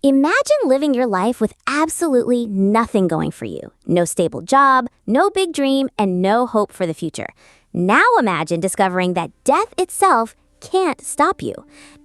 Imagine living your life with absolutely nothing going for you. No stable job, no big dream, and no hope for the future. Now imagine discovering that death itself can't stop you.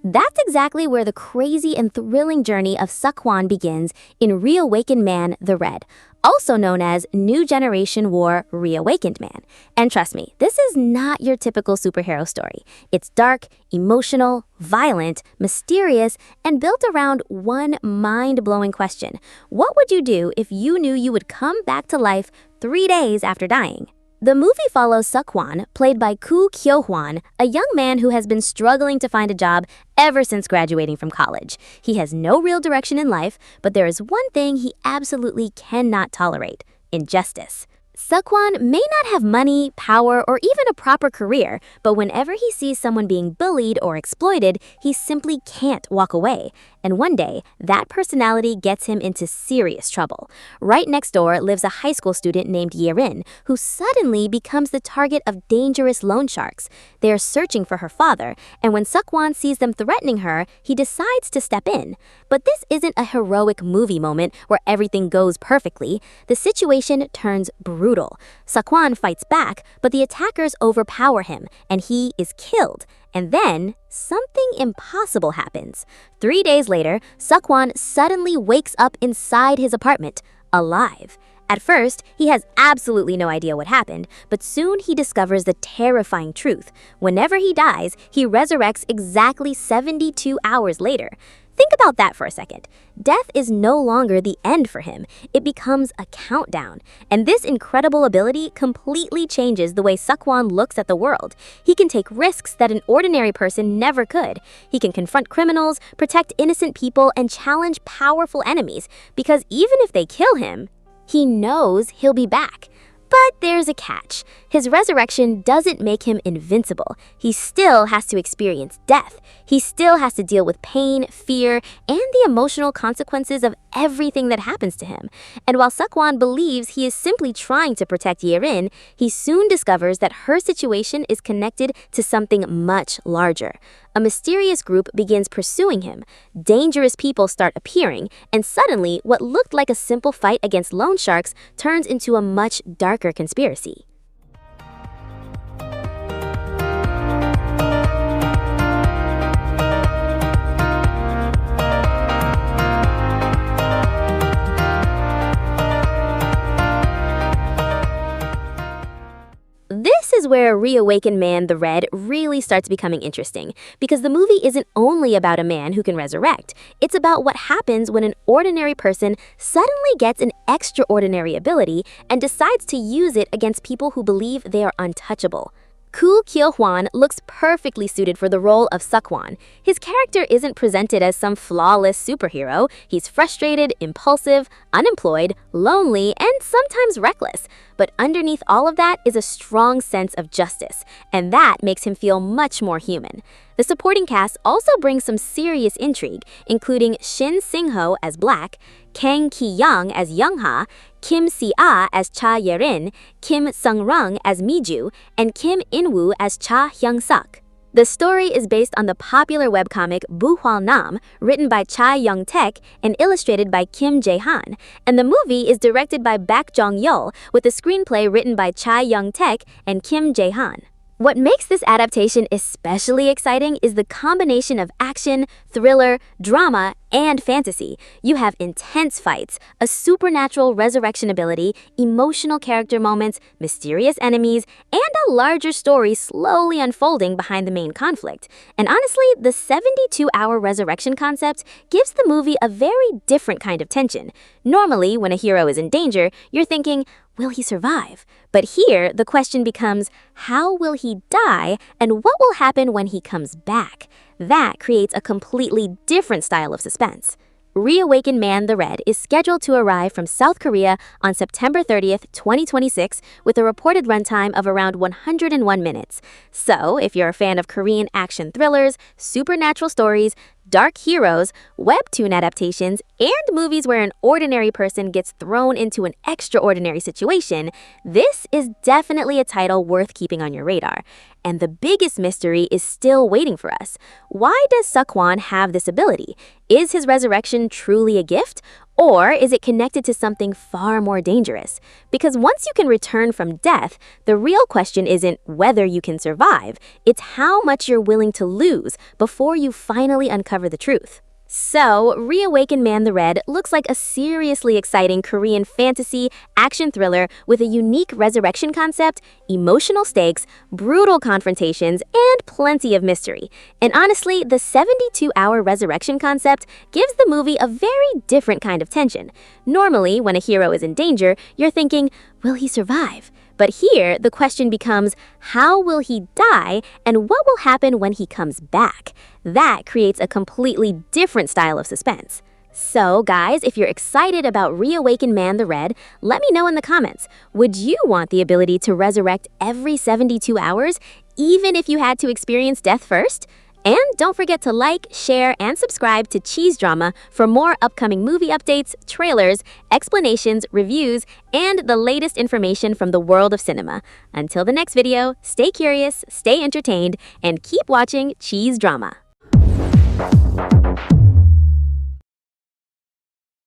That's exactly where the crazy and thrilling journey of Seok Hwan begins in Reawakened Man, the Red, also known as New Generation War Reawakened Man. And trust me, this is not your typical superhero story. It's dark, emotional, violent, mysterious, and built around one mind-blowing question. What would you do if you knew you would come back to life 3 days after dying? The movie follows Seok Hwan, played by Seok Hwan, a young man who has been struggling to find a job ever since graduating from college. He has no real direction in life, but there is one thing he absolutely cannot tolerate: injustice. Seok Hwan may not have money, power, or even a proper career, but whenever he sees someone being bullied or exploited, he simply can't walk away. And one day, that personality gets him into serious trouble. Right next door lives a high school student named Ye Rin, who suddenly becomes the target of dangerous loan sharks. They are searching for her father, and when Seok Hwan sees them threatening her, he decides to step in. But this isn't a heroic movie moment where everything goes perfectly. The situation turns brutal. Seok Hwan fights back, but the attackers overpower him, and he is killed. And then, something impossible happens. 3 days later, Seok Hwan suddenly wakes up inside his apartment, alive. At first, he has absolutely no idea what happened, but soon he discovers the terrifying truth. Whenever he dies, he resurrects exactly 72 hours later. Think about that for a second. Death is no longer the end for him. It becomes a countdown. And this incredible ability completely changes the way Seok Hwan looks at the world. He can take risks that an ordinary person never could. He can confront criminals, protect innocent people, and challenge powerful enemies. Because even if they kill him, he knows he'll be back. But there's a catch. His resurrection doesn't make him invincible. He still has to experience death. He still has to deal with pain, fear, and the emotional consequences of everything that happens to him. And while Seok Hwan believes he is simply trying to protect Ye Rin, he soon discovers that her situation is connected to something much larger. A mysterious group begins pursuing him. Dangerous people start appearing, and suddenly what looked like a simple fight against loan sharks turns into a much darker conspiracy. This is where Reawakened Man, the Red really starts becoming interesting, because the movie isn't only about a man who can resurrect. It's about what happens when an ordinary person suddenly gets an extraordinary ability and decides to use it against people who believe they are untouchable. Seok Hwan looks perfectly suited for the role of Seok Hwan. His character isn't presented as some flawless superhero. He's frustrated, impulsive, unemployed, lonely, and sometimes reckless. But underneath all of that is a strong sense of justice, and that makes him feel much more human. The supporting cast also brings some serious intrigue, including Shin Sing-ho as Black, Kang Ki-young as Young-ha, Kim Si-ah as Ye Rin, Kim Sung-rung as Mi-ju, and Kim In-woo as Cha Hyung-suk. The story is based on the popular webcomic Buwhalnam, written by Chae Taek and illustrated by Kim Jae-han, and the movie is directed by Bak Jong-yeol with a screenplay written by Chae Taek and Kim Jae-han. What makes this adaptation especially exciting is the combination of action, thriller, drama, and fantasy. You have intense fights, a supernatural resurrection ability, emotional character moments, mysterious enemies, and a larger story slowly unfolding behind the main conflict. And honestly, the 72-hour resurrection concept gives the movie a very different kind of tension. Normally, when a hero is in danger, you're thinking, will he survive? But here, the question becomes, how will he die, and what will happen when he comes back? That creates a completely different style of suspense. Reawakened Man, the Red is scheduled to arrive from South Korea on September 30th, 2026, with a reported runtime of around 101 minutes. So, if you're a fan of Korean action thrillers, supernatural stories, dark heroes, webtoon adaptations, and movies where an ordinary person gets thrown into an extraordinary situation, this is definitely a title worth keeping on your radar. And the biggest mystery is still waiting for us. Why does Seok Hwan have this ability? Is his resurrection truly a gift? Or is it connected to something far more dangerous? Because once you can return from death, the real question isn't whether you can survive, it's how much you're willing to lose before you finally uncover the truth. So, Reawakened Man the Red looks like a seriously exciting Korean fantasy action thriller with a unique resurrection concept, emotional stakes, brutal confrontations, and plenty of mystery. And honestly, the 72-hour resurrection concept gives the movie a very different kind of tension. Normally, when a hero is in danger, you're thinking, will he survive? But here, the question becomes, how will he die and what will happen when he comes back? That creates a completely different style of suspense. So, guys, if you're excited about Reawakened Man the Red, let me know in the comments. Would you want the ability to resurrect every 72 hours, even if you had to experience death first? And don't forget to like, share, and subscribe to CheezeDrama for more upcoming movie updates, trailers, explanations, reviews, and the latest information from the world of cinema. Until the next video, stay curious, stay entertained, and keep watching CheezeDrama.